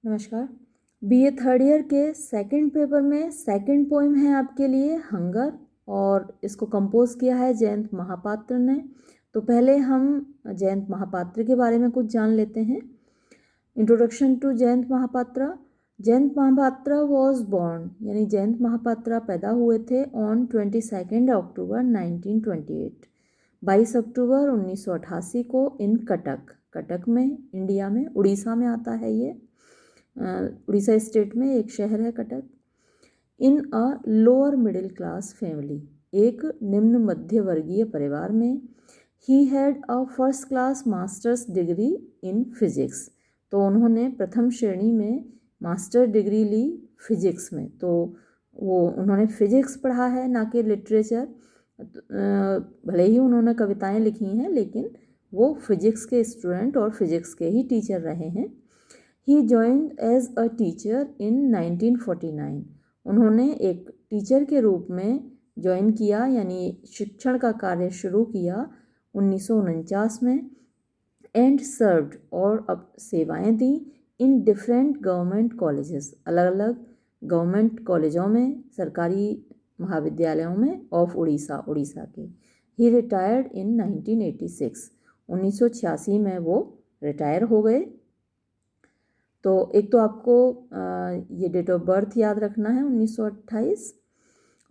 नमस्कार। BA third year के second paper में सेकंड पोएम है आपके लिए हंगर, और इसको कंपोज किया है जयंत महापात्र ने। तो पहले हम जयंत महापात्र के बारे में कुछ जान लेते हैं। Introduction to Jayant Mahapatra. Jayant Mahapatra was born, यानी जयंत महापात्र पैदा हुए थे ऑन 22 अक्टूबर 1928, 22 अक्टूबर 1988 को इन कटक में, इंडिया में, उड़ीसा में आता है ये। उड़ीसा स्टेट में एक शहर है Cuttack. In a lower middle class family, एक निम्न मध्य वर्गीय परिवार में। He had a first class masters degree in physics, तो उन्होंने प्रथम श्रेणी में मास्टर डिग्री ली फिजिक्स में। तो वो उन्होंने फिजिक्स पढ़ा है, ना कि लिटरेचर। भले ही उन्होंने कविताएं लिखी हैं, लेकिन वो फिजिक्स के स्टूडेंट और फिजिक्स के ही टीचर रहे हैं। He joined as a teacher in 1949, उन्होंने एक टीचर के रूप में ज्वाइन किया, यानी शिक्षण का कार्य शुरू किया 1949 में। एंड सर्व्ड, और अब सेवाएं दी इन डिफरेंट गवर्नमेंट कॉलेजेस, अलग अलग गवर्नमेंट कॉलेजों में, सरकारी महाविद्यालयों में ऑफ उड़ीसा के। ही रिटायर्ड इन 1986, 1986 में वो रिटायर हो गए। तो एक तो आपको ये डेट ऑफ बर्थ याद रखना है 1928,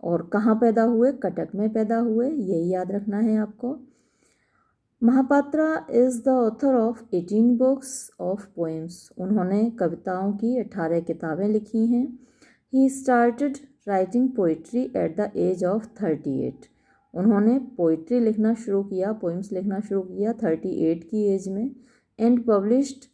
और कहाँ पैदा हुए, कटक में पैदा हुए, यही याद रखना है आपको। Mahapatra is the author of 18 books of poems, उन्होंने कविताओं की 18 किताबें लिखी हैं। He started writing poetry at the age of 38, उन्होंने पोइट्री लिखना शुरू किया, पोएम्स लिखना शुरू किया 38 की एज में। एंड पब्लिश्ड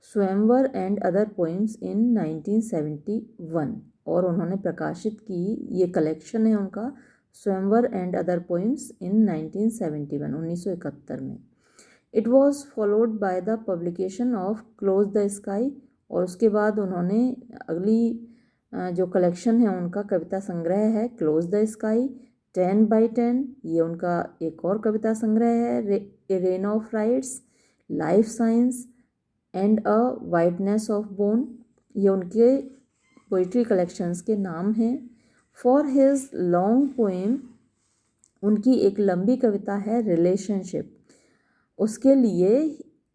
स्वयंवर एंड अदर पोइम्स इन 1971, और उन्होंने प्रकाशित की, ये कलेक्शन है उनका, स्वयंवर एंड अदर पोइम्स इन 1971, 1971 में। It was followed by the publication of close the sky, और उसके बाद उन्होंने अगली जो कलेक्शन है उनका कविता संग्रह है क्लोज द स्काई। 10x10, ये उनका एक और कविता संग्रह है। A rain of rights, life science and a whiteness of bone, ये उनके पोइट्री कलेक्शंस के नाम हैं। फॉर हिज लॉन्ग पोएम, उनकी एक लंबी कविता है रिलेशनशिप, उसके लिए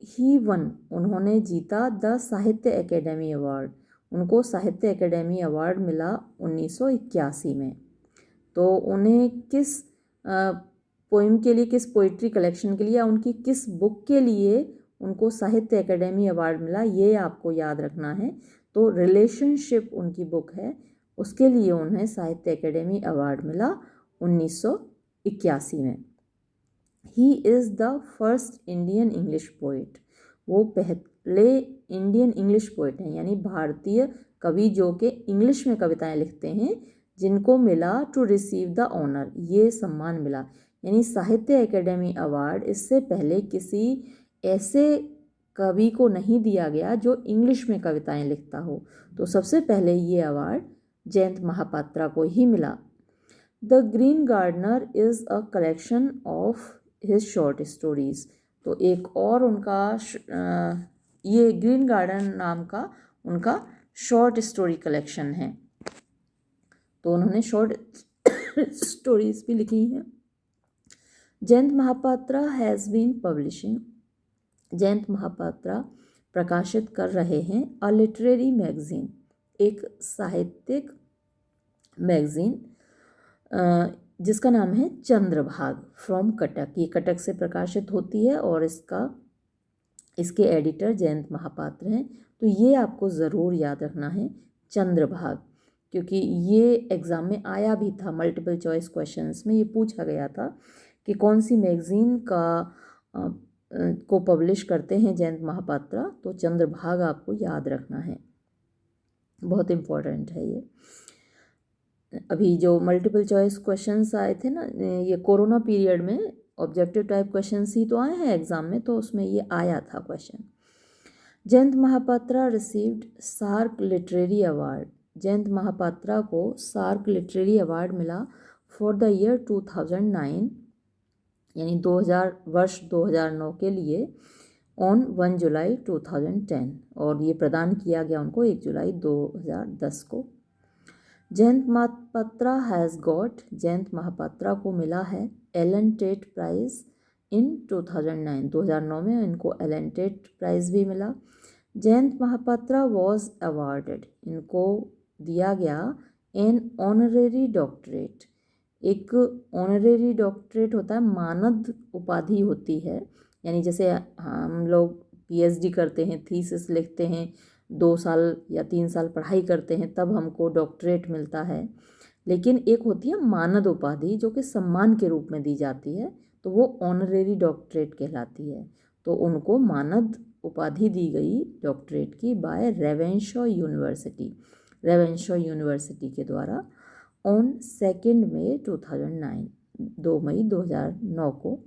ही वन, उन्होंने जीता द साहित्य एकेडमी अवार्ड, उनको साहित्य एकेडमी अवार्ड मिला 1981 में। तो उन्हें किस पोएम के लिए, किस पोइट्री कलेक्शन के लिए, या उनकी किस बुक के लिए उनको साहित्य एकेडमी अवार्ड मिला, ये आपको याद रखना है। तो रिलेशनशिप उनकी बुक है, उसके लिए उन्हें साहित्य एकेडमी अवार्ड मिला 1981 में। He is the first Indian English poet, वो पहले इंडियन इंग्लिश पोइट हैं, यानी भारतीय कवि जो कि इंग्लिश में कविताएं लिखते हैं, जिनको मिला टू रिसीव द ऑनर, ये सम्मान मिला, यानी साहित्य एकेडमी अवार्ड इससे पहले किसी ऐसे कवि को नहीं दिया गया जो इंग्लिश में कविताएं लिखता हो। तो सबसे पहले ये अवार्ड जयंत महापात्रा को ही मिला। The green gardener is a collection of his short stories, तो एक और उनका ये ग्रीन गार्डन नाम का उनका शॉर्ट स्टोरी कलेक्शन है। तो उन्होंने शॉर्ट स्टोरीज भी लिखी हैं। Jayant Mahapatra has been publishing, Jayant Mahapatra प्रकाशित कर रहे हैं अ लिटरेरी मैगजीन, एक साहित्यिक मैगजीन जिसका नाम है चंद्रभाग, फ्रॉम कटक, ये कटक से प्रकाशित होती है, और इसके एडिटर जयंत महापात्र हैं। तो ये आपको ज़रूर याद रखना है चंद्रभाग, क्योंकि ये एग्ज़ाम में आया भी था, मल्टीपल चॉइस क्वेश्चंस में ये पूछा गया था कि कौन सी मैगज़ीन को पब्लिश करते हैं जयंत महापात्रा। तो चंद्रभाग आपको याद रखना है, बहुत इम्पोर्टेंट है ये। अभी जो मल्टीपल चॉइस क्वेश्चंस आए थे ना, ये कोरोना पीरियड में ऑब्जेक्टिव टाइप क्वेश्चंस ही तो आए हैं एग्ज़ाम में, तो उसमें ये आया था question. Jayant Mahapatra received SAARC literary award, Jayant Mahapatra को सार्क लिटरेरी अवार्ड मिला फॉर द ईयर 2009, यानी 2009 के लिए ऑन 1 जुलाई 2010 और ये प्रदान किया गया उनको 1 जुलाई 2010 को। जयंत महापात्रा हैज़ गॉट, जयंत महापात्रा को मिला है एलन टेट प्राइज़ इन 2009, 2009 में इनको एलन टेट प्राइज़ भी मिला। जयंत महापात्रा वॉज अवार्डेड, इनको दिया गया एन ऑनरेरी डॉक्टरेट, एक ऑनरेरी डॉक्टरेट होता है, मानद उपाधि होती है, यानी जैसे हम लोग पीएचडी करते हैं, थीसिस लिखते हैं, 2 साल या 3 साल पढ़ाई करते हैं तब हमको डॉक्टरेट मिलता है, लेकिन एक होती है मानद उपाधि जो कि सम्मान के रूप में दी जाती है, तो वो ऑनरेरी डॉक्टरेट कहलाती है। तो उनको मानद उपाधि दी गई डॉक्टरेट की bye Ravenshaw university, Ravenshaw university के द्वारा ऑन 2 मई 2009, 2 मई 2009 को।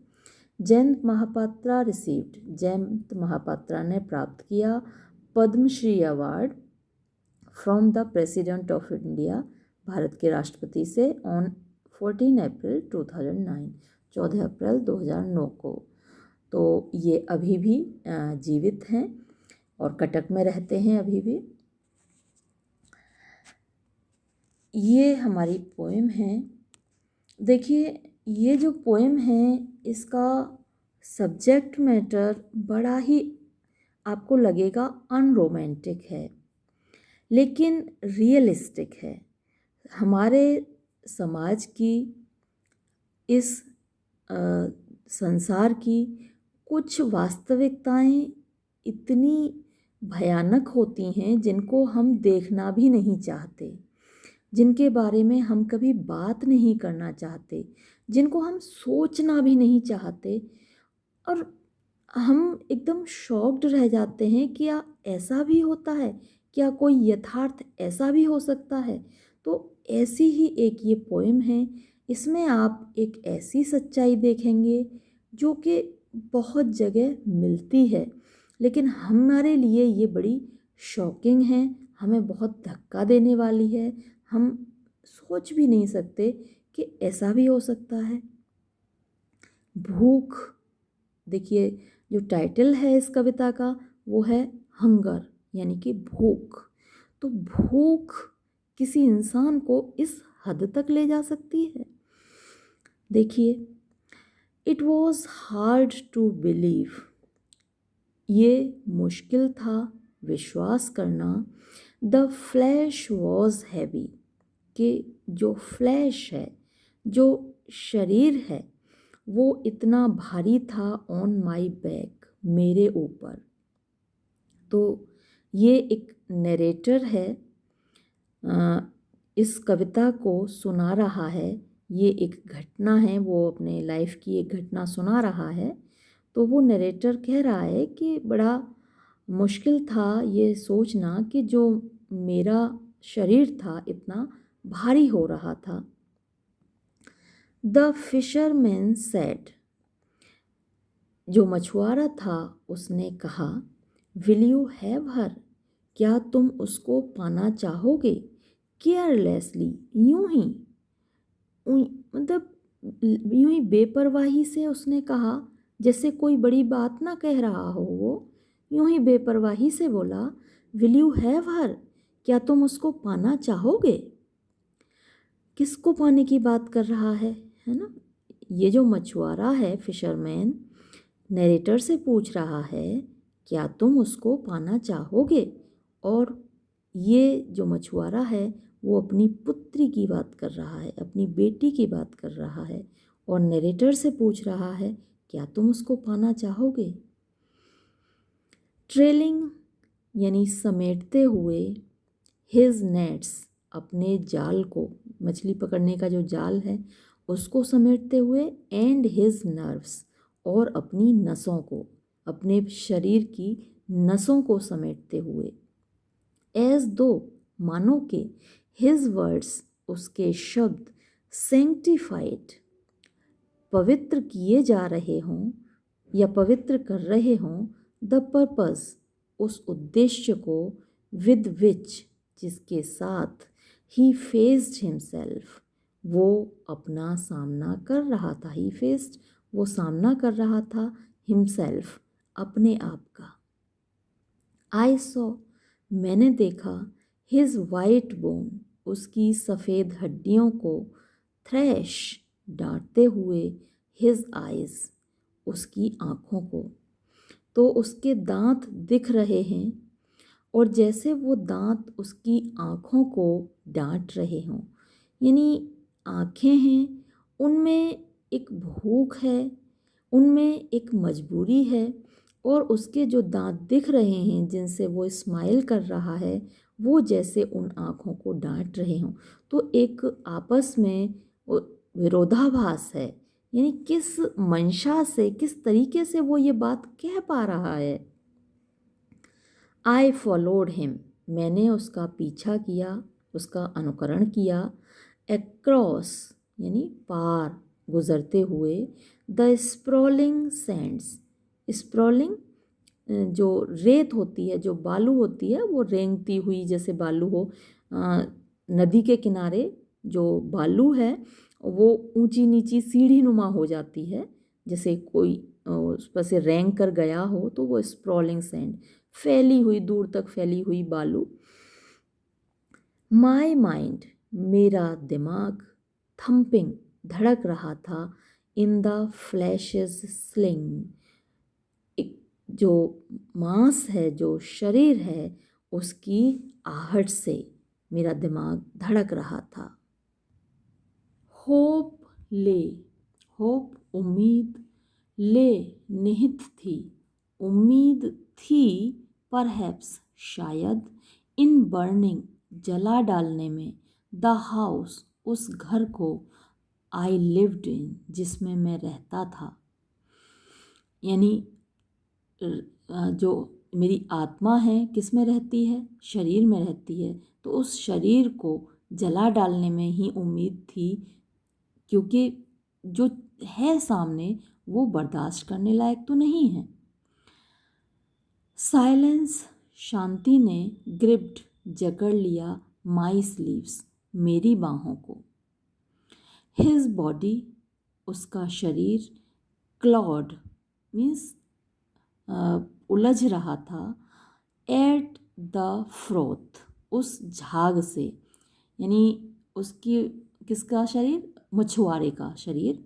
जयंत महापात्रा रिसीव्ड, जयंत महापात्रा ने प्राप्त किया Padma Shri award from the president of India, Bharat के राष्ट्रपति से ऑन 14 अप्रैल 2009, 14 अप्रैल 2009 को। तो ये अभी भी जीवित हैं और कटक में रहते हैं अभी भी। ये हमारी पोएम है। देखिए ये जो पोएम है इसका सब्जेक्ट मैटर बड़ा ही आपको लगेगा अनरोमांटिक है, लेकिन रियलिस्टिक है। हमारे समाज की, इस संसार की कुछ वास्तविकताएं इतनी भयानक होती हैं जिनको हम देखना भी नहीं चाहते, जिनके बारे में हम कभी बात नहीं करना चाहते, जिनको हम सोचना भी नहीं चाहते, और हम एकदम शॉक्ड रह जाते हैं कि क्या ऐसा भी होता है, क्या कोई यथार्थ ऐसा भी हो सकता है। तो ऐसी ही एक ये पोएम है, इसमें आप एक ऐसी सच्चाई देखेंगे जो कि बहुत जगह मिलती है, लेकिन हमारे लिए ये बड़ी शॉकिंग है, हमें बहुत धक्का देने वाली है, हम सोच भी नहीं सकते कि ऐसा भी हो सकता है। भूख, देखिए जो टाइटल है इस कविता का वो है हंगर, यानी कि भूख। तो भूख किसी इंसान को इस हद तक ले जा सकती है। देखिए, it was hard to believe, ये मुश्किल था विश्वास करना। द फ्लैश वॉज हैवी, कि जो फ्लैश है, जो शरीर है, वो इतना भारी था ऑन माई बैक, मेरे ऊपर। तो ये एक नरेटर है, इस कविता को सुना रहा है, ये एक घटना है, वो अपने लाइफ की एक घटना सुना रहा है। तो वो नरेटर कह रहा है कि बड़ा मुश्किल था ये सोचना कि जो मेरा शरीर था इतना भारी हो रहा था। द फिशरमैन सेड, जो मछुआरा था उसने कहा, विल यू हैव हर, क्या तुम उसको पाना चाहोगे। केयरलेसली, यूं ही, मतलब यूं ही बेपरवाही से उसने कहा, जैसे कोई बड़ी बात ना कह रहा हो, वो यूं ही बेपरवाही से बोला, विल यू हैव हर, क्या तुम उसको पाना चाहोगे। किसको पाने की बात कर रहा है ना। ये जो मछुआरा है, फिशरमैन, नरेटर से पूछ रहा है क्या तुम उसको पाना चाहोगे। और ये जो मछुआरा है वो अपनी पुत्री की बात कर रहा है, अपनी बेटी की बात कर रहा है, और नरेटर से पूछ रहा है क्या तुम उसको पाना चाहोगे। ट्रेलिंग, यानी समेटते हुए, हिज नेट्स, अपने जाल को, मछली पकड़ने का जो जाल है उसको समेटते हुए, एंड हिज नर्व्स, और अपनी नसों को, अपने शरीर की नसों को समेटते हुए, एज दो, मानो के, हिज वर्ड्स, उसके शब्द, सेंक्टिफाइड, पवित्र किए जा रहे हों या पवित्र कर रहे हों, द पर्पस, उस उद्देश्य को, विद विच, जिसके साथ, ही फेस्ड हिमसेल्फ, वो अपना सामना कर रहा था, ही फेस्ड, वो सामना कर रहा था, हिमसेल्फ, अपने आप का। आई सॉ, मैंने देखा, हिज वाइट बोन, उसकी सफ़ेद हड्डियों को, थ्रैश, डांटते हुए, हिज आइज, उसकी आँखों को। तो उसके दांत दिख रहे हैं और जैसे वो दांत उसकी आँखों को डांट रहे हों, यानी आँखें हैं, उनमें एक भूख है, उनमें एक मजबूरी है, और उसके जो दांत दिख रहे हैं जिनसे वो स्माइल कर रहा है, वो जैसे उन आँखों को डांट रहे हों। तो एक आपस में वो विरोधाभास है, यानी किस मंशा से, किस तरीके से वो ये बात कह पा रहा है। आई फॉलोड हिम, मैंने उसका पीछा किया, उसका अनुकरण किया। अक्रॉस यानी पार, गुजरते हुए। द स्प्रॉलिंग सैंड्स, स्प्रॉलिंग जो रेत होती है, जो बालू होती है, वो रेंगती हुई जैसे बालू हो। नदी के किनारे जो बालू है वो ऊंची नीची सीढ़ी नुमा हो जाती है, जैसे कोई उस पर से रेंग कर गया हो, तो वो स्प्रॉलिंग सैंड, फैली हुई, दूर तक फैली हुई बालू। माई माइंड, मेरा दिमाग, थम्पिंग, धड़क रहा था, इन द फ्लैशेस स्लिंग, एक जो मांस है, जो शरीर है, उसकी आहट से मेरा दिमाग धड़क रहा था। होप ले, होप उम्मीद, ले निहित थी, उम्मीद थी, परहैप्स शायद, इन बर्निंग जला डालने में, द हाउस उस घर को, आई लिव्ड इन जिसमें मैं रहता था, यानी जो मेरी आत्मा है किस में रहती है, शरीर में रहती है, तो उस शरीर को जला डालने में ही उम्मीद थी, क्योंकि जो है सामने वो बर्दाश्त करने लायक तो नहीं है। साइलेंस, शांति ने, ग्रिप्ड, जकड़ लिया, माई स्लीव्स, मेरी बाहों को। हिज बॉडी, उसका शरीर, क्लॉड मीन्स उलझ रहा था, एट द फ्रोथ, उस झाग से, यानी उसकी किसका शरीर, मछुआरे का शरीर,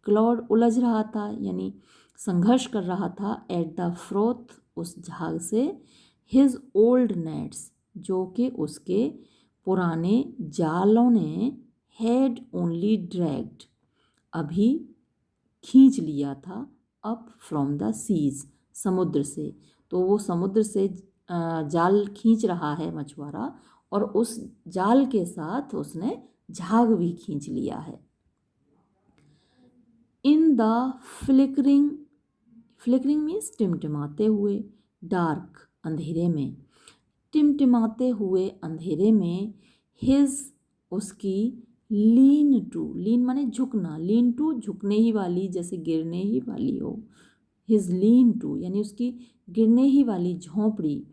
क्लॉड उलझ रहा था यानी संघर्ष कर रहा था, एट द फ्रोथ, उस झाग से, हिज ओल्ड नेट्स, जो कि उसके पुराने जालों ने, हैड ओनली ड्रैग्ड, अभी खींच लिया था, अप फ्रॉम द सीज, समुद्र से। तो वो समुद्र से जाल खींच रहा है मछुआरा, और उस जाल के साथ उसने झाग भी खींच लिया है। In the flickering, flickering means टिमटिमाते हुए, डार्क अंधेरे में, टिमटिमाते हुए अंधेरे में, हिज उसकी, लीन टू, लीन माने झुकना, लीन टू झुकने ही वाली, जैसे गिरने ही वाली हो, हिज लीन टू यानी उसकी गिरने ही वाली झोंपड़ी,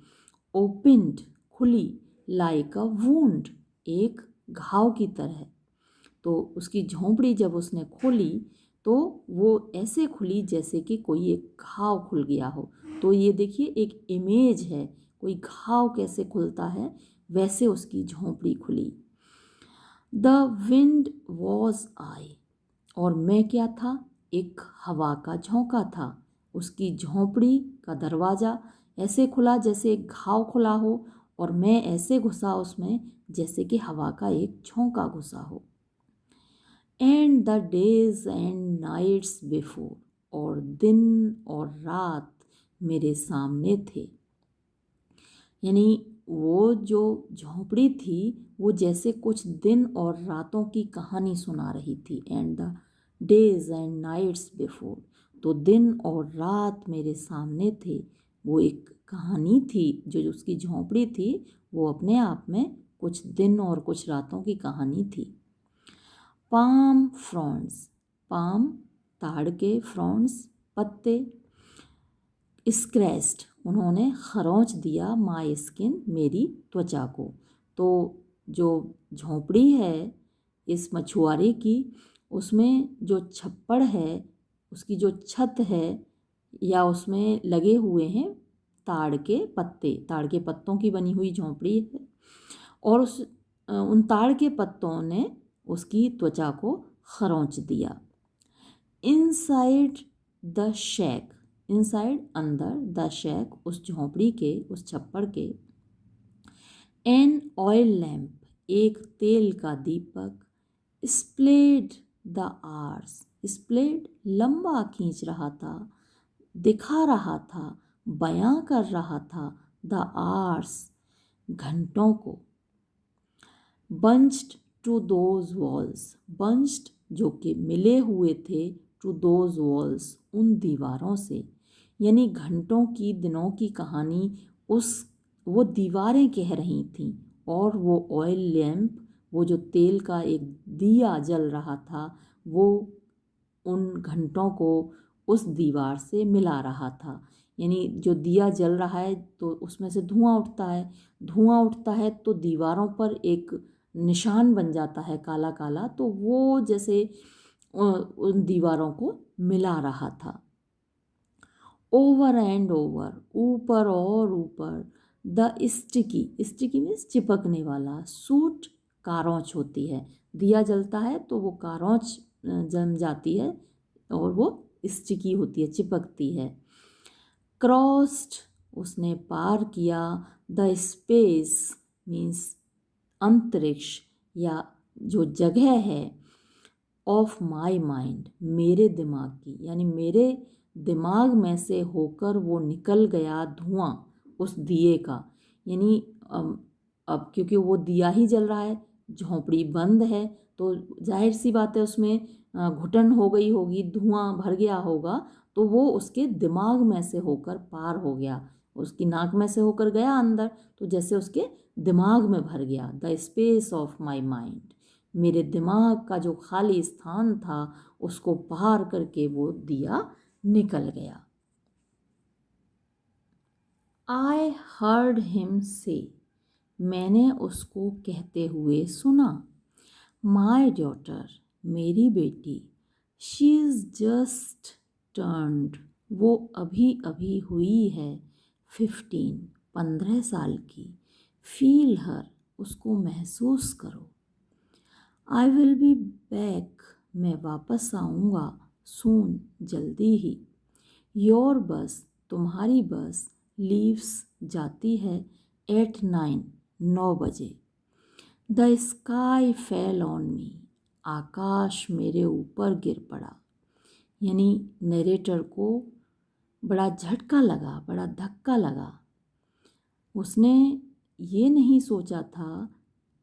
ओपन्ड खुली, लाइक अ वूंड, एक घाव की तरह। तो उसकी झोंपड़ी जब उसने खोली तो वो ऐसे खुली जैसे कि कोई एक घाव खुल गया हो। तो ये देखिए एक इमेज है, कोई घाव कैसे खुलता है, वैसे उसकी झोंपड़ी खुली। द विंड वॉज आई, और मैं क्या था, एक हवा का झोंका था। उसकी झोंपड़ी का दरवाज़ा ऐसे खुला जैसे एक घाव खुला हो, और मैं ऐसे घुसा उसमें जैसे कि हवा का एक झोंका घुसा हो। And the days and nights before, और दिन और रात मेरे सामने थे, यानी वो जो झोंपड़ी थी वो जैसे कुछ दिन और रातों की कहानी सुना रही थी। And the days and nights before, तो दिन और रात मेरे सामने थे, वो एक कहानी थी, जो उसकी झोंपड़ी थी वो अपने आप में कुछ दिन और कुछ रातों की कहानी थी। पाम फ्रॉन्ड्स, पाम ताड़ के, फ्रॉन्ड्स पत्ते, स्क्रैच्ड उन्होंने खरोंच दिया, माई स्किन मेरी त्वचा को। तो जो झोंपड़ी है इस मछुआरे की, उसमें जो छप्पड़ है, उसकी जो छत है, या उसमें लगे हुए हैं ताड़ के पत्ते, ताड़ के पत्तों की बनी हुई झोंपड़ी है, और उन ताड़ के पत्तों ने उसकी त्वचा को खरोंच दिया। इनसाइड द शैक, इनसाइड अंदर, द शैक उस झोंपड़ी के, उस छप्पड़ के, एन ऑयल लैम्प एक तेल का दीपक, स्प्लेड द आर्स, स्प्लेड लंबा खींच रहा था, दिखा रहा था, बयां कर रहा था, द आर्स घंटों को, बंच्ड टू दोज वॉल्स, बंच्ड जो कि मिले हुए थे, टू दोज वॉल्स उन दीवारों से, यानी घंटों की, दिनों की कहानी उस वो दीवारें कह रही थीं, और वो ऑयल लैम्प, वो जो तेल का एक दिया जल रहा था, वो उन घंटों को उस दीवार से मिला रहा था। यानी जो दिया जल रहा है तो उसमें से धुआं उठता है, धुआं उठता है तो दीवारों पर एक निशान बन जाता है काला काला, तो वो जैसे उन दीवारों को मिला रहा था। ओवर एंड ओवर, ऊपर और ऊपर, द स्टिकी, स्टिकी मीन्स चिपकने वाला, सूट कारौंच होती है, दिया जलता है तो वो कारौंच जम जाती है और वो स्टिकी होती है, चिपकती है। क्रॉस्ड उसने पार किया, द स्पेस मीन्स अंतरिक्ष या जो जगह है, ऑफ माई माइंड मेरे दिमाग की, यानी मेरे दिमाग में से होकर वो निकल गया धुआं उस दिए का। यानी अब क्योंकि वो दिया ही जल रहा है, झोंपड़ी बंद है, तो जाहिर सी बात है उसमें घुटन हो गई होगी, धुआं भर गया होगा, तो वो उसके दिमाग में से होकर पार हो गया, उसकी नाक में से होकर गया अंदर, तो जैसे उसके दिमाग में भर गया। The space of my mind, मेरे दिमाग का जो खाली स्थान था उसको पार करके वो दिया निकल गया। आई हर्ड हिम से, मैंने उसको कहते हुए सुना, माई डॉटर मेरी बेटी, शी इज़ जस्ट टर्न्ड, वो अभी अभी हुई है, 15 15 साल की, फील हर उसको महसूस करो, आई विल बी बैक मैं वापस आऊँगा, सून जल्दी ही, योर बस तुम्हारी बस, लीव्स जाती है, एट 9 9 बजे, the sky fell on me आकाश मेरे ऊपर गिर पड़ा। यानी नरेटर को बड़ा झटका लगा, बड़ा धक्का लगा। उसने ये नहीं सोचा था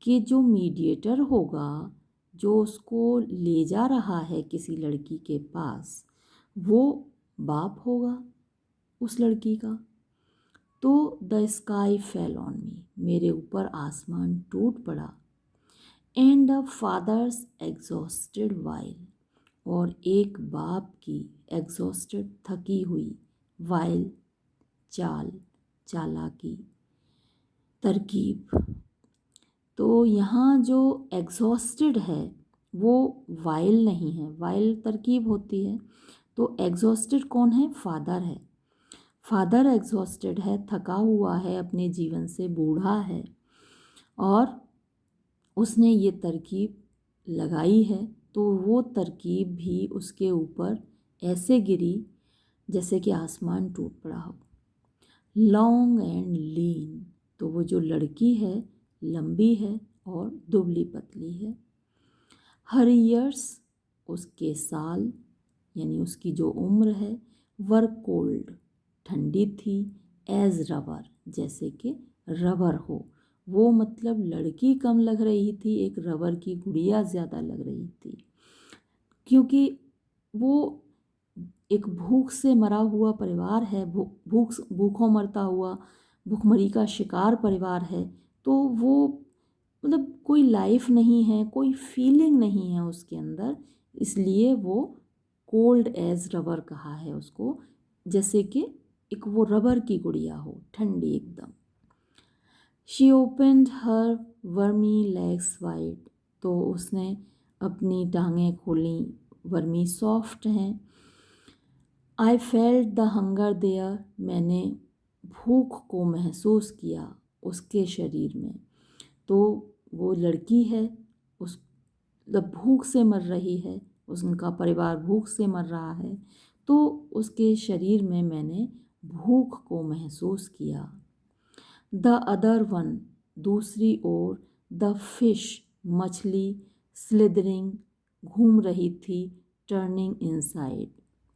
कि जो मीडिएटर होगा, जो उसको ले जा रहा है किसी लड़की के पास, वो बाप होगा उस लड़की का। तो the sky fell on me मेरे ऊपर आसमान टूट पड़ा, and the father's exhausted while और एक बाप की एग्जॉस्टेड थकी हुई, वाइल चाल, चालाकी, तरकीब। तो यहाँ जो एग्जॉस्टेड है वो वाइल नहीं है, वाइल तरकीब होती है। तो एग्जॉस्टेड कौन है? फादर है। फादर एग्जॉस्टेड है, थका हुआ है, अपने जीवन से बूढ़ा है, और उसने ये तरकीब लगाई है, तो वो तरकीब भी उसके ऊपर ऐसे गिरी जैसे कि आसमान टूट पड़ा हो। लॉन्ग एंड लीन, तो वो जो लड़की है लंबी है और दुबली पतली है। हर ईयर्स उसके साल, यानी उसकी जो उम्र है, वर कोल्ड ठंडी थी, एज रबर जैसे कि रबर हो। वो मतलब लड़की कम लग रही थी, एक रबर की गुड़िया ज़्यादा लग रही थी, क्योंकि वो एक भूख से मरा हुआ परिवार है, भूखों मरता हुआ, भूखमरी का शिकार परिवार है। तो वो मतलब कोई लाइफ नहीं है, कोई फीलिंग नहीं है उसके अंदर, इसलिए वो कोल्ड एज रबर कहा है उसको, जैसे कि एक वो रबर की गुड़िया हो, ठंडी एकदम। She opened her wormy legs wide, तो उसने अपनी टांगें खोली, वर्मी सॉफ्ट हैं, I felt the hunger there, मैंने भूख को महसूस किया उसके शरीर में। तो वो लड़की है, उस जब भूख से मर रही है, उनका परिवार भूख से मर रहा है, तो उसके शरीर में मैंने भूख को महसूस किया। द अदर वन, दूसरी ओर, द फिश, मछली, स्लिदरिंग, घूम रही थी, टर्निंग इनसाइड,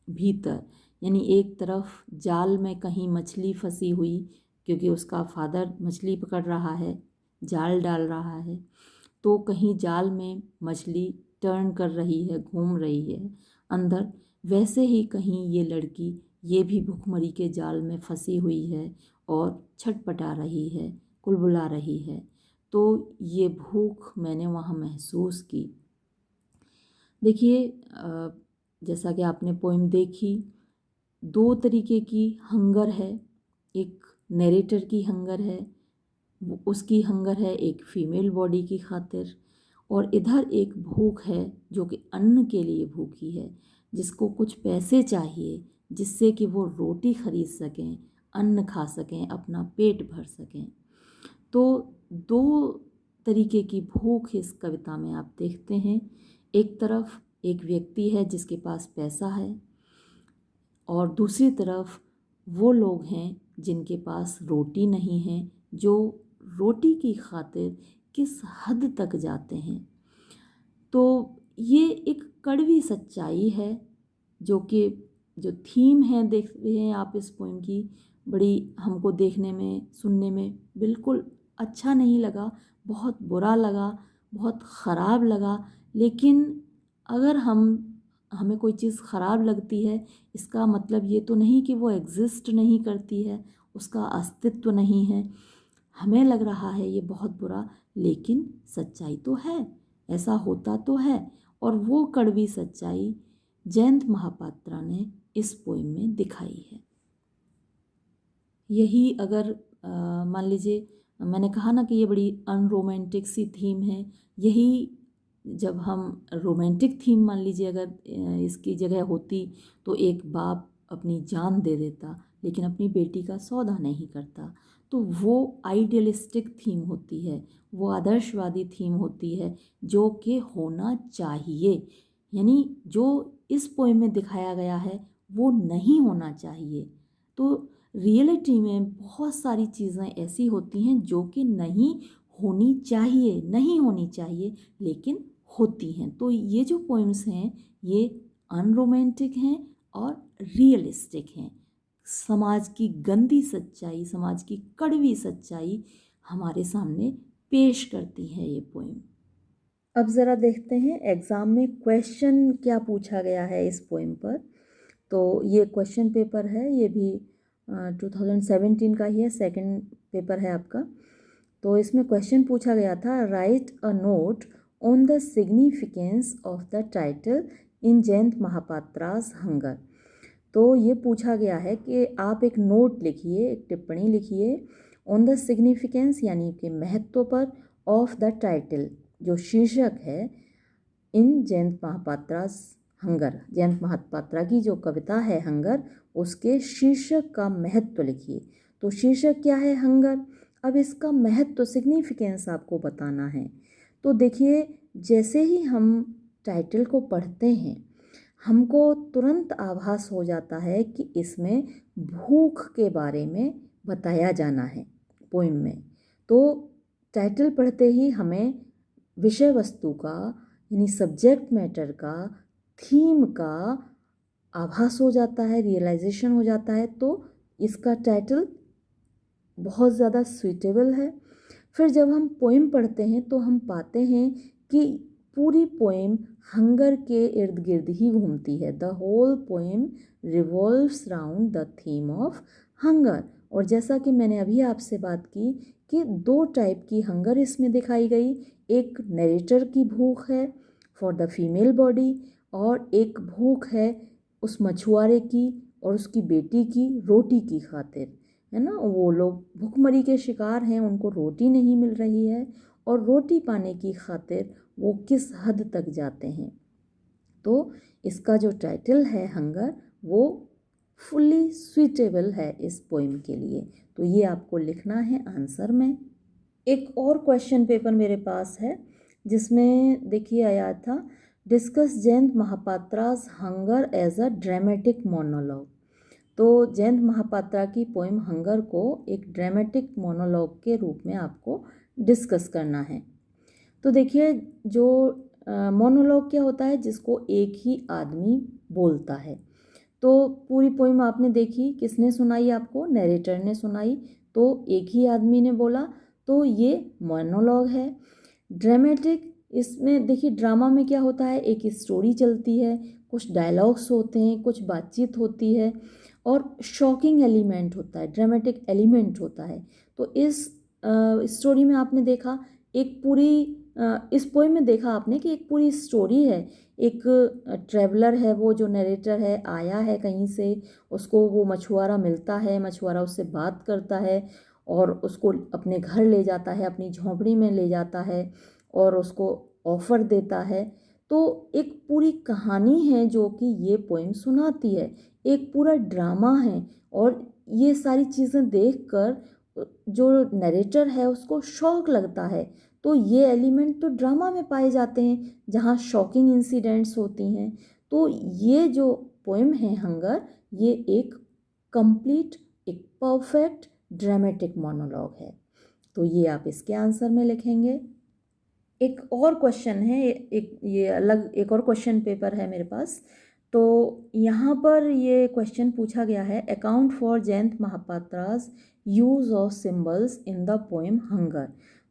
भीतर, यानी एक तरफ जाल में कहीं मछली फंसी हुई, क्योंकि उसका फादर मछली पकड़ रहा है, जाल डाल रहा है, तो कहीं जाल में मछली टर्न कर रही है, घूम रही है अंदर, वैसे ही कहीं ये लड़की ये भी भुखमरी के जाल में फंसी हुई है और छटपटा रही है, कुलबुला रही है। तो ये भूख मैंने वहाँ महसूस की। देखिए, जैसा कि आपने पोइम देखी, दो तरीके की हंगर है। एक नरेटर की हंगर है, उसकी हंगर है एक फीमेल बॉडी की खातिर, और इधर एक भूख है जो कि अन्न के लिए भूखी है, जिसको कुछ पैसे चाहिए जिससे कि वो रोटी खरीद सकें, अन्न खा सकें, अपना पेट भर सकें। तो दो तरीके की भूख इस कविता में आप देखते हैं। एक तरफ एक व्यक्ति है जिसके पास पैसा है, और दूसरी तरफ वो लोग हैं जिनके पास रोटी नहीं है, जो रोटी की खातिर किस हद तक जाते हैं। तो ये एक कड़वी सच्चाई है, जो थीम है, देख रहे हैं आप इस पोइम की, बड़ी हमको देखने में, सुनने में बिल्कुल अच्छा नहीं लगा, बहुत बुरा लगा, बहुत ख़राब लगा। लेकिन अगर हमें कोई चीज़ ख़राब लगती है, इसका मतलब ये तो नहीं कि वो एग्जिस्ट नहीं करती है, उसका अस्तित्व नहीं है। हमें लग रहा है ये बहुत बुरा, लेकिन सच्चाई तो है, ऐसा होता तो है। और वो कड़वी सच्चाई जयंत महापात्रा ने इस पोइम में दिखाई है। यही अगर मान लीजिए, मैंने कहा ना कि ये बड़ी अनरोमांटिक सी थीम है, यही जब हम रोमांटिक थीम मान लीजिए अगर इसकी जगह होती, तो एक बाप अपनी जान दे देता लेकिन अपनी बेटी का सौदा नहीं करता। तो वो आइडियलिस्टिक थीम होती है, वो आदर्शवादी थीम होती है, जो कि होना चाहिए। यानी जो इस पोएम में दिखाया गया है वो नहीं होना चाहिए। तो रियलिटी में बहुत सारी चीज़ें ऐसी होती हैं जो कि नहीं होनी चाहिए, नहीं होनी चाहिए, लेकिन होती हैं। तो ये जो पोएम्स हैं ये अनरोमांटिक हैं और रियलिस्टिक हैं। समाज की गंदी सच्चाई, समाज की कड़वी सच्चाई हमारे सामने पेश करती है ये पोएम। अब ज़रा देखते हैं एग्ज़ाम में क्वेश्चन क्या पूछा गया है इस पोएम पर। तो ये क्वेश्चन पेपर है, ये भी 2017 का ही है, सेकंड पेपर है आपका। तो इसमें क्वेश्चन पूछा गया था, write a note on the significance of the title in Jayanta Mahapatra's hunger. तो ये पूछा गया है कि आप एक नोट लिखिए, एक टिप्पणी लिखिए, ऑन द सिग्निफिकेंस यानी कि महत्व पर, ऑफ द टाइटल जो शीर्षक है, इन जयंत महापात्रास हंगर, जयंत महापात्रा की जो कविता है हंगर, उसके शीर्षक का महत्व लिखिए। तो शीर्षक क्या है? हंगर। अब इसका महत्व, सिग्निफिकेंस आपको बताना है। तो देखिए, जैसे ही हम टाइटल को पढ़ते हैं हमको तुरंत आभास हो जाता है कि इसमें भूख के बारे में बताया जाना है पोइम में। तो टाइटल पढ़ते ही हमें विषय वस्तु का, यानी सब्जेक्ट मैटर का, थीम का आभास हो जाता है, रियलाइजेशन हो जाता है। तो इसका टाइटल बहुत ज़्यादा सूटेबल है। फिर जब हम पोएम पढ़ते हैं तो हम पाते हैं कि पूरी पोएम हंगर के इर्द गिर्द ही घूमती है। The whole poem revolves round the theme of hunger. और जैसा कि मैंने अभी आपसे बात की कि दो टाइप की हंगर इसमें दिखाई गई, एक नरेटर की भूख है फॉर द फीमेल बॉडी, और एक भूख है उस मछुआरे की और उसकी बेटी की रोटी की खातिर, है ना। वो लोग भूखमरी के शिकार हैं, उनको रोटी नहीं मिल रही है, और रोटी पाने की खातिर वो किस हद तक जाते हैं। तो इसका जो टाइटल है हंगर, वो फुल्ली सुइटेबल है इस पोइम के लिए। तो ये आपको लिखना है आंसर में। एक और क्वेश्चन पेपर मेरे पास है जिसमें देखिए आया था, discuss Jayanta Mahapatra's hunger as a dramatic monologue. तो जयंत महापात्रा की पोइम हंगर को एक ड्रामेटिक मोनोलॉग के रूप में आपको डिस्कस करना है। तो देखिए जो मोनोलॉग क्या होता है, जिसको एक ही आदमी बोलता है। तो पूरी पोइम आपने देखी, किसने सुनाई आपको? नैरेटर ने सुनाई। तो एक ही आदमी ने बोला, तो ये मोनोलॉग है। ड्रामेटिक, इसमें देखिए ड्रामा में क्या होता है, एक स्टोरी चलती है, कुछ डायलॉग्स होते हैं, कुछ बातचीत होती है और शॉकिंग एलिमेंट होता है, ड्रामेटिक एलिमेंट होता है। तो इस स्टोरी में आपने देखा एक पूरी इस पोएम में देखा आपने कि एक पूरी स्टोरी है। एक ट्रैवलर है, वो जो नरेटर है आया है कहीं से, उसको वो मछुआरा मिलता है, मछुआरा उससे बात करता है और उसको अपने घर ले जाता है, अपनी झोंपड़ी में ले जाता है और उसको ऑफ़र देता है। तो एक पूरी कहानी है जो कि ये पोएम सुनाती है, एक पूरा ड्रामा है। और ये सारी चीज़ें देखकर जो नरेटर है उसको शौक लगता है। तो ये एलिमेंट तो ड्रामा में पाए जाते हैं जहाँ शॉकिंग इंसिडेंट्स होती हैं। तो ये जो पोएम है हंगर, ये एक कंप्लीट, एक परफेक्ट ड्रामेटिक मोनोलॉग है। तो ये आप इसके आंसर में लिखेंगे। एक और क्वेश्चन है, एक ये अलग एक और क्वेश्चन पेपर है मेरे पास। तो यहाँ पर ये क्वेश्चन पूछा गया है, account for Jayanta Mahapatra's use of symbols in the poem hunger.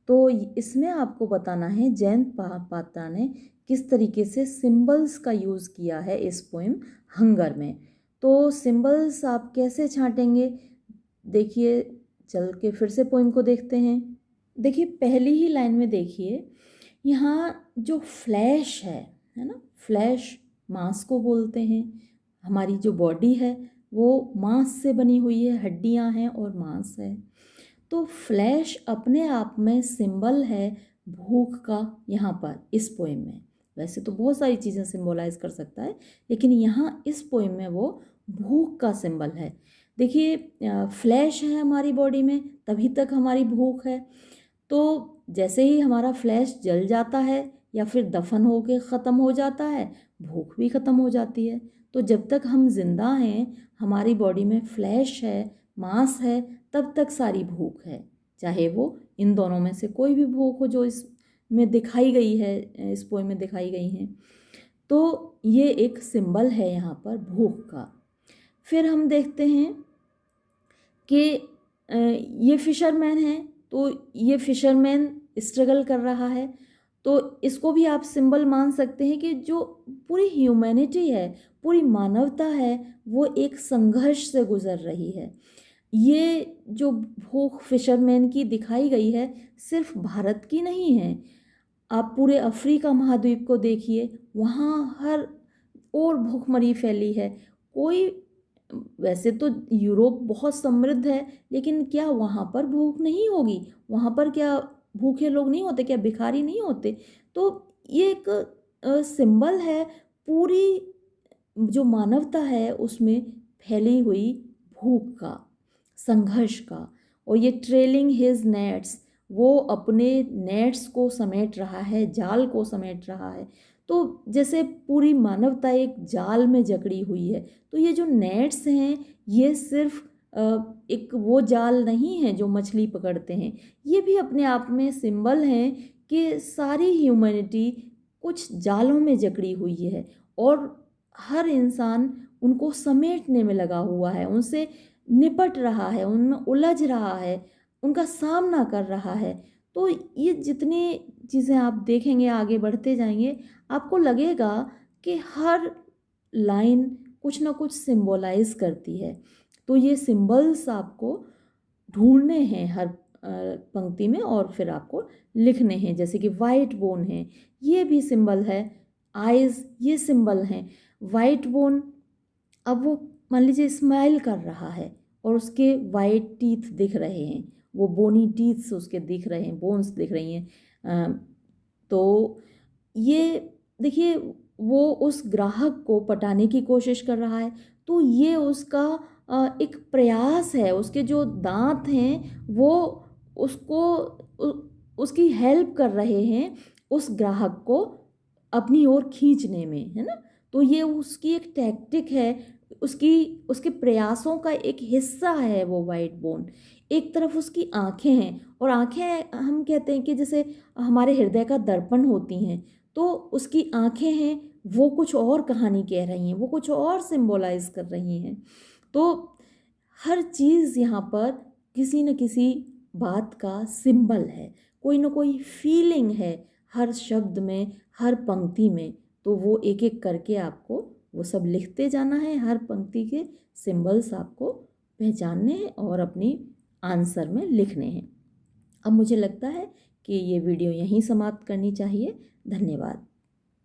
तो इसमें आपको बताना है जयंत महापात्रा ने किस तरीके से सिम्बल्स का यूज़ किया है इस पोएम हंगर में। तो सिम्बल्स आप कैसे छांटेंगे, देखिए चल के फिर से पोएम को देखते हैं। देखिए पहली ही लाइन में देखिए, यहाँ जो फ्लैश है ना, फ्लैश मांस को बोलते हैं। हमारी जो बॉडी है वो मांस से बनी हुई है, हड्डियाँ हैं और मांस है। तो फ्लैश अपने आप में सिंबल है भूख का यहाँ पर इस पोएम में। वैसे तो बहुत सारी चीज़ें सिंबलाइज कर सकता है, लेकिन यहाँ इस पोएम में वो भूख का सिंबल है। देखिए फ्लैश है हमारी बॉडी में, तभी तक हमारी भूख है। तो जैसे ही हमारा फ्लैश जल जाता है या फिर दफन हो के ख़त्म हो जाता है, भूख भी ख़त्म हो जाती है। तो जब तक हम जिंदा हैं, हमारी बॉडी में फ्लैश है, मांस है, तब तक सारी भूख है, चाहे वो इन दोनों में से कोई भी भूख हो जो इसमें दिखाई गई है, इस पोएम में दिखाई गई हैं। तो ये एक सिंबल है यहाँ पर भूख का। फिर हम देखते हैं कि ये फिशरमैन है, तो ये फिशरमैन स्ट्रगल कर रहा है। तो इसको भी आप सिंबल मान सकते हैं कि जो पूरी ह्यूमैनिटी है, पूरी मानवता है, वो एक संघर्ष से गुजर रही है। ये जो भूख फिशरमैन की दिखाई गई है, सिर्फ भारत की नहीं है। आप पूरे अफ्रीका महाद्वीप को देखिए, वहाँ हर और भूखमरी फैली है। कोई, वैसे तो यूरोप बहुत समृद्ध है, लेकिन क्या वहाँ पर भूख नहीं होगी? वहाँ पर क्या भूखे लोग नहीं होते? क्या भिखारी नहीं होते? तो ये एक सिंबल है पूरी जो मानवता है उसमें फैली हुई भूख का, संघर्ष का। और ये ट्रेलिंग हिज नेट्स, वो अपने नेट्स को समेट रहा है, जाल को समेट रहा है। तो जैसे पूरी मानवता एक जाल में जकड़ी हुई है। तो ये जो नेट्स हैं, ये सिर्फ एक वो जाल नहीं है जो मछली पकड़ते हैं, ये भी अपने आप में सिंबल हैं कि सारी ह्यूमैनिटी कुछ जालों में जकड़ी हुई है और हर इंसान उनको समेटने में लगा हुआ है, उनसे निपट रहा है, उनमें उलझ रहा है, उनका सामना कर रहा है। तो ये जितनी चीज़ें आप देखेंगे, आगे बढ़ते जाएंगे, आपको लगेगा कि हर लाइन कुछ ना कुछ सिंबलाइज करती है। तो ये सिंबल्स आपको ढूंढने हैं हर पंक्ति में और फिर आपको लिखने हैं। जैसे कि वाइट बोन है, ये भी सिंबल है। आइज़, ये सिंबल हैं। वाइट बोन, अब वो मान लीजिए स्माइल कर रहा है और उसके वाइट टीथ दिख रहे हैं, वो बोनी टीथ्स उसके दिख रहे हैं, बोन्स दिख रही हैं। तो ये देखिए वो उस ग्राहक को पटाने की कोशिश कर रहा है। तो ये उसका एक प्रयास है, उसके जो दांत हैं वो उसको उसकी हेल्प कर रहे हैं उस ग्राहक को अपनी ओर खींचने में, है ना। तो ये उसकी एक टैक्टिक है, उसकी उसके प्रयासों का एक हिस्सा है वो वाइट बोन। एक तरफ उसकी आंखें हैं, और आंखें हम कहते हैं कि जैसे हमारे हृदय का दर्पण होती हैं, तो उसकी आंखें हैं, वो कुछ और कहानी कह रही हैं, वो कुछ और सिंबलाइज कर रही हैं। तो हर चीज़ यहाँ पर किसी न किसी बात का सिंबल है, कोई ना कोई फीलिंग है हर शब्द में, हर पंक्ति में। तो वो एक एक करके आपको वो सब लिखते जाना है, हर पंक्ति के सिंबल्स आपको पहचानने हैं और अपनी आंसर में लिखने हैं। अब मुझे लगता है कि ये वीडियो यहीं समाप्त करनी चाहिए। धन्यवाद।